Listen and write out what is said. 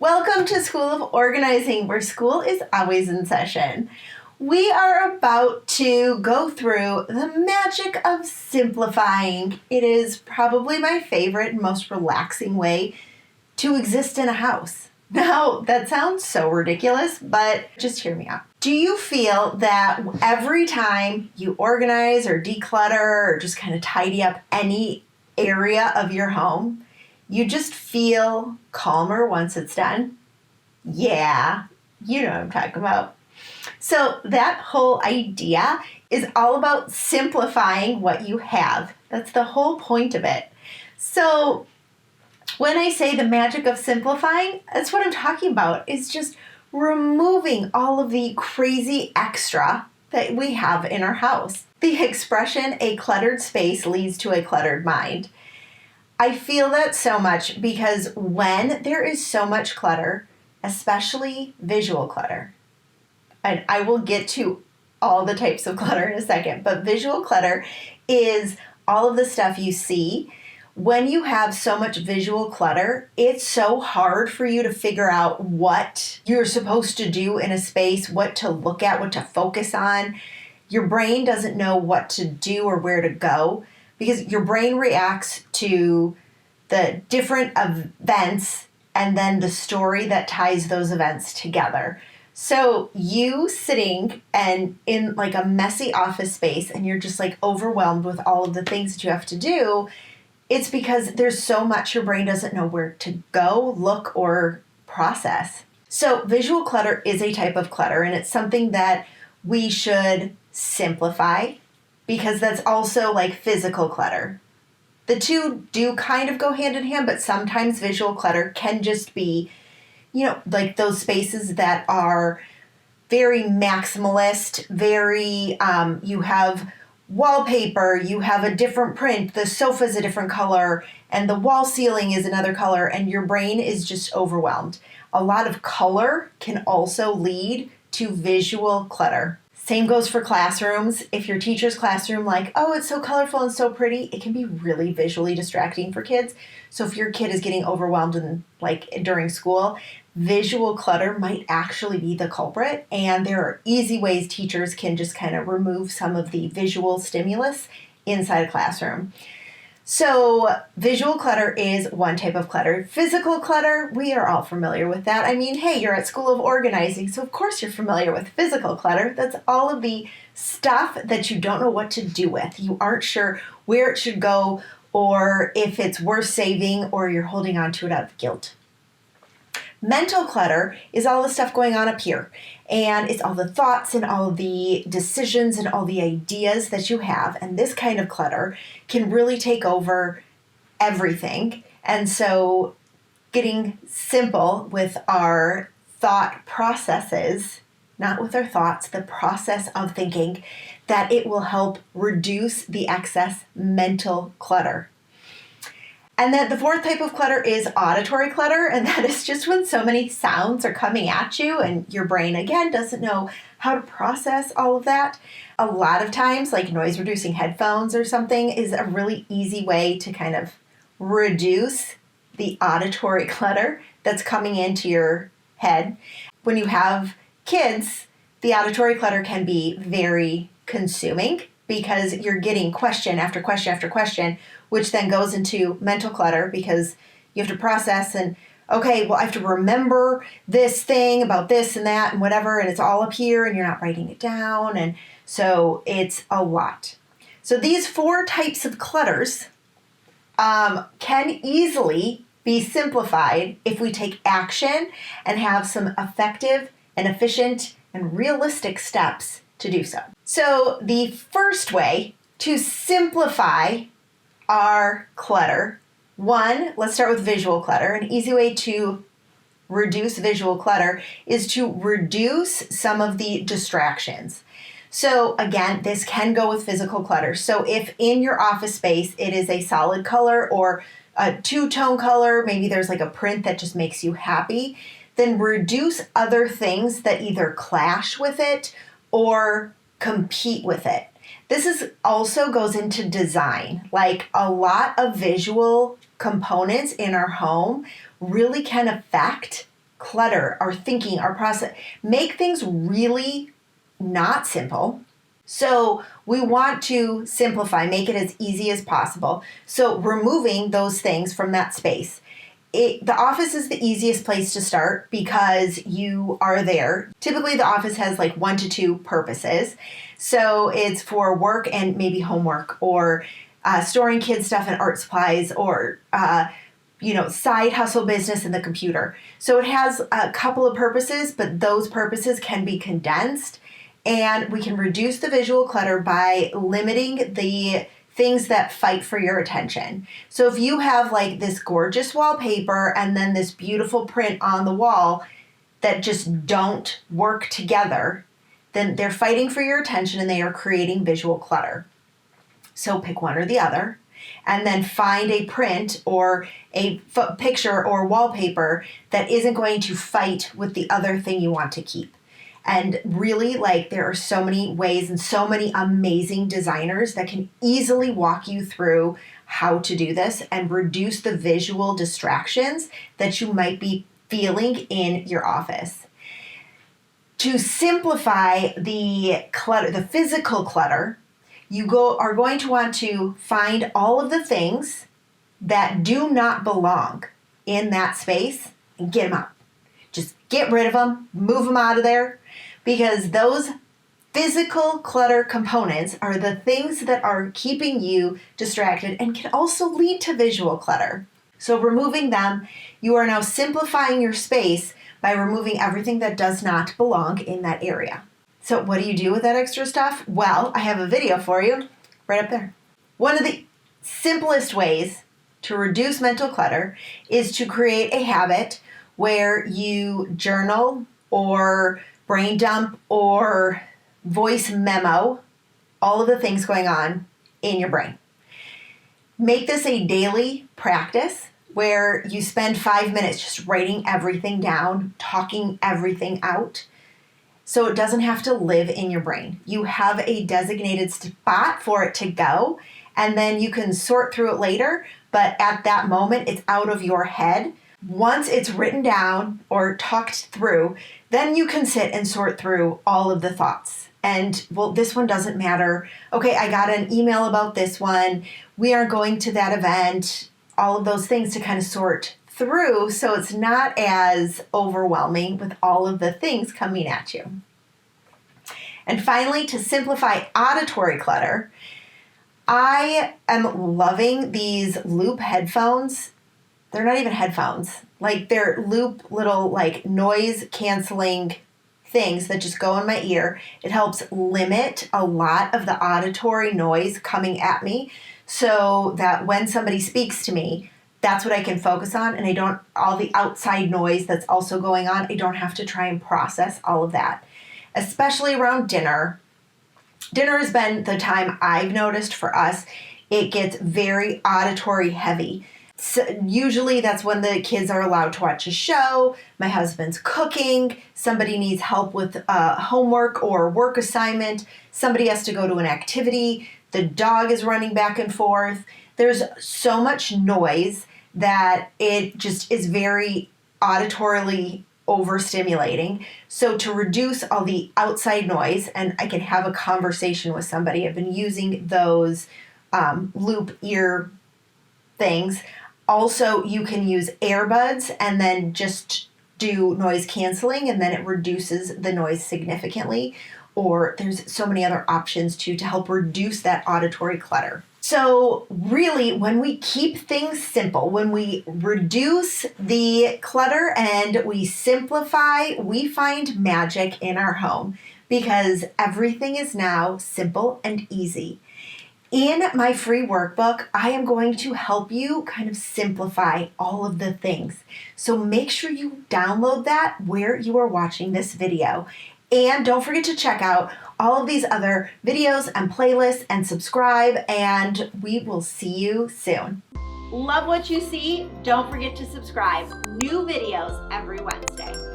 Welcome to School of Organizing, where school is always in session. We are about to go through the magic of simplifying. It is probably my favorite and most relaxing way to exist in a house. Now, that sounds so ridiculous, but just hear me out. Do you feel that every time you organize or declutter or just kind of tidy up any area of your home, you just feel calmer once it's done? Yeah, you know what I'm talking about. So that whole idea is all about simplifying what you have. That's the whole point of it. So when I say the magic of simplifying, that's what I'm talking about. Is just removing all of the crazy extra that we have in our house. The expression, a cluttered space leads to a cluttered mind. I feel that so much because when there is so much clutter, especially visual clutter, and I will get to all the types of clutter in a second, but visual clutter is all of the stuff you see. When you have so much visual clutter, it's so hard for you to figure out what you're supposed to do in a space, what to look at, what to focus on. Your brain doesn't know what to do or where to go because your brain reacts to the different events and then the story that ties those events together. So you sitting and in like a messy office space and you're just like overwhelmed with all of the things that you have to do, it's because there's so much your brain doesn't know where to go, look, or process. So visual clutter is a type of clutter, and it's something that we should simplify because that's also like physical clutter. The two do kind of go hand in hand, but sometimes visual clutter can just be, like those spaces that are very maximalist, very, you have wallpaper, you have a different print, the sofa's a different color, and the wall ceiling is another color, and your brain is just overwhelmed. A lot of color can also lead to visual clutter. Same goes for classrooms. If your teacher's classroom, it's so colorful and so pretty, it can be really visually distracting for kids. So if your kid is getting overwhelmed during school, visual clutter might actually be the culprit. And there are easy ways teachers can just kind of remove some of the visual stimulus inside a classroom. So visual clutter is one type of clutter. Physical clutter, we are all familiar with that. I mean, hey, you're at School of Organizing, so of course you're familiar with physical clutter. That's all of the stuff that you don't know what to do with. You aren't sure where it should go or if it's worth saving or you're holding on to it out of guilt. Mental clutter is all the stuff going on up here, and it's all the thoughts and all the decisions and all the ideas that you have, and this kind of clutter can really take over everything. And so getting simple with our thought processes, not with our thoughts, the process of thinking, that it will help reduce the excess mental clutter. And then the fourth type of clutter is auditory clutter, and that is just when so many sounds are coming at you and your brain, again, doesn't know how to process all of that. A lot of times, like noise-reducing headphones or something is a really easy way to kind of reduce the auditory clutter that's coming into your head. When you have kids, the auditory clutter can be very consuming because you're getting question after question after question, which then goes into mental clutter because you have to process and, okay, well, I have to remember this thing about this and that and whatever, and it's all up here and you're not writing it down. And so it's a lot. So these four types of clutters can easily be simplified if we take action and have some effective and efficient and realistic steps to do so. So the first way to simplify our clutter, one, let's start with visual clutter. An easy way to reduce visual clutter is to reduce some of the distractions. So again, this can go with physical clutter. So if in your office space it is a solid color or a two-tone color, maybe there's like a print that just makes you happy, then reduce other things that either clash with it or compete with it. This also goes into design. Like a lot of visual components in our home really can affect clutter, our thinking, our process, make things really not simple. So we want to simplify, make it as easy as possible. So removing those things from that space. The office is the easiest place to start because you are there. Typically the office has like 1 to 2 purposes. So it's for work and maybe homework, or storing kids' stuff and art supplies, or side hustle business in the computer. So it has a couple of purposes, but those purposes can be condensed, and we can reduce the visual clutter by limiting the things that fight for your attention. So if you have like this gorgeous wallpaper and then this beautiful print on the wall that just don't work together, then they're fighting for your attention and they are creating visual clutter. So pick one or the other, and then find a print or a picture or wallpaper that isn't going to fight with the other thing you want to keep. And really, there are so many ways and so many amazing designers that can easily walk you through how to do this and reduce the visual distractions that you might be feeling in your office. To simplify the clutter, the physical clutter, you are going to want to find all of the things that do not belong in that space and get them out. Just get rid of them, move them out of there, because those physical clutter components are the things that are keeping you distracted and can also lead to visual clutter. So removing them, you are now simplifying your space by removing everything that does not belong in that area. So what do you do with that extra stuff? Well, I have a video for you right up there. One of the simplest ways to reduce mental clutter is to create a habit where you journal or brain dump or voice memo all of the things going on in your brain. Make this a daily practice where you spend 5 minutes just writing everything down, talking everything out, so it doesn't have to live in your brain. You have a designated spot for it to go, and then you can sort through it later, but at that moment, it's out of your head. Once it's written down or talked through, then you can sit and sort through all of the thoughts. And, well, this one doesn't matter. Okay, I got an email about this one. We are going to that event. All of those things to kind of sort through so it's not as overwhelming with all of the things coming at you. And finally, to simplify auditory clutter, I am loving these loop headphones. They're not even headphones. They're loop little noise canceling things that just go in my ear. It helps limit a lot of the auditory noise coming at me so that when somebody speaks to me, that's what I can focus on, and all the outside noise that's also going on, I don't have to try and process all of that. Especially around dinner. Dinner has been the time I've noticed for us, it gets very auditory heavy. So usually that's when the kids are allowed to watch a show, my husband's cooking, somebody needs help with homework or work assignment, somebody has to go to an activity, the dog is running back and forth. There's so much noise that it just is very auditorily overstimulating. So to reduce all the outside noise, and I can have a conversation with somebody, I've been using those loop ear things. Also, you can use earbuds and then just do noise canceling, and then it reduces the noise significantly. Or there's so many other options too to help reduce that auditory clutter. So really, when we keep things simple, when we reduce the clutter and we simplify, we find magic in our home because everything is now simple and easy. In my free workbook, I am going to help you kind of simplify all of the things. So make sure you download that where you are watching this video. And don't forget to check out all of these other videos and playlists and subscribe, and we will see you soon. Love what you see? Don't forget to subscribe. New videos every Wednesday.